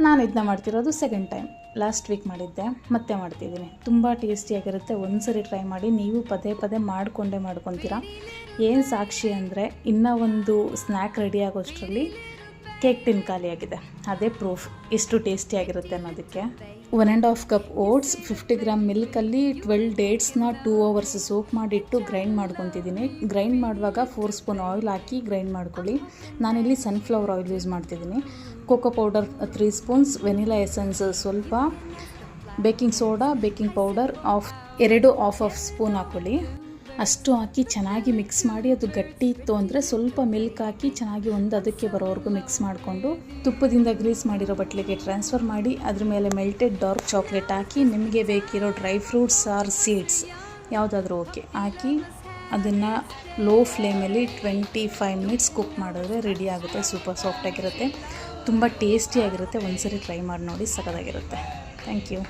ನಾನು ಇದನ್ನ ಮಾಡ್ತಿರೋದು ಸೆಕೆಂಡ್ ಟೈಮ್. ಲಾಸ್ಟ್ ವೀಕ್ ಮಾಡಿದ್ದೆ, ಮತ್ತೆ ಮಾಡ್ತಿದ್ದೀನಿ. ತುಂಬ ಟೇಸ್ಟಿಯಾಗಿರುತ್ತೆ. ಒಂದು ಸರಿ ಟ್ರೈ ಮಾಡಿ. ನೀವು ಪದೇ ಪದೇ ಮಾಡ್ಕೊತೀರಾ. ಏನು ಸಾಕ್ಷಿ ಅಂದರೆ ಇನ್ನೂ ಒಂದು ಸ್ನ್ಯಾಕ್ ರೆಡಿ ಆಗೋಷ್ಟರಲ್ಲಿ ಕೇಕ್ ಟಿನ್ ಖಾಲಿಯಾಗಿದೆ. ಅದೇ ಪ್ರೂಫ್ ಎಷ್ಟು ಟೇಸ್ಟಿಯಾಗಿರುತ್ತೆ ಅನ್ನೋದಕ್ಕೆ. 1.5 ಕಪ್ ಓಟ್ಸ್, 50 ಗ್ರಾಮ್ ಮಿಲ್ಕಲ್ಲಿ 12 ಡೇಟ್ಸ್ನ 2 hours ಸೋಕ್ ಮಾಡಿಟ್ಟು ಗ್ರೈಂಡ್ ಮಾಡ್ಕೊತಿದ್ದೀನಿ. ಗ್ರೈಂಡ್ ಮಾಡುವಾಗ 4 ಸ್ಪೂನ್ ಆಯಿಲ್ ಹಾಕಿ ಗ್ರೈಂಡ್ ಮಾಡ್ಕೊಳ್ಳಿ. ನಾನಿಲ್ಲಿ ಸನ್ಫ್ಲವರ್ ಆಯಿಲ್ ಯೂಸ್ ಮಾಡ್ತಿದ್ದೀನಿ. Cocoa powder 3 spoons, vanilla essence ಸ್ವಲ್ಪ, baking soda, baking powder 2 spoon ಹಾಕ್ಕೊಳ್ಳಿ. ಅಷ್ಟು ಹಾಕಿ ಚೆನ್ನಾಗಿ ಮಿಕ್ಸ್ ಮಾಡಿ, ಅದು ಗಟ್ಟಿ ಇತ್ತು ಅಂದರೆ ಸ್ವಲ್ಪ ಮಿಲ್ಕ್ ಹಾಕಿ ಚೆನ್ನಾಗಿ ಒಂದು ಅದಕ್ಕೆ ಬರೋವರೆಗೂ ಮಿಕ್ಸ್ ಮಾಡಿಕೊಂಡು ತುಪ್ಪದಿಂದ ಗ್ರೀಸ್ ಮಾಡಿರೋ ಬಟ್ಲಿಗೆ ಟ್ರಾನ್ಸ್ಫರ್ ಮಾಡಿ, ಅದ್ರ ಮೇಲೆ ಮೆಲ್ಟೆಡ್ ಡಾರ್ಕ್ ಚಾಕ್ಲೇಟ್ ಹಾಕಿ, ನಿಮಗೆ ಬೇಕಿರೋ ಡ್ರೈ ಫ್ರೂಟ್ಸ್ ಆರ್ ಸೀಡ್ಸ್ ಯಾವುದಾದ್ರೂ ಓಕೆ ಹಾಕಿ ಅದನ್ನು ಲೋ ಫ್ಲೇಮಲ್ಲಿ 25 ಮಿನಿಟ್ಸ್ ಕುಕ್ ಮಾಡಿದ್ರೆ ರೆಡಿ ಆಗುತ್ತೆ. ಸೂಪರ್ ಸಾಫ್ಟಾಗಿರುತ್ತೆ, ತುಂಬ ಟೇಸ್ಟಿಯಾಗಿರುತ್ತೆ. ಒಂದ್ಸರಿ ಟ್ರೈ ಮಾಡಿ ನೋಡಿ, ಸಖತ್ತಾಗಿರುತ್ತೆ. Thank you.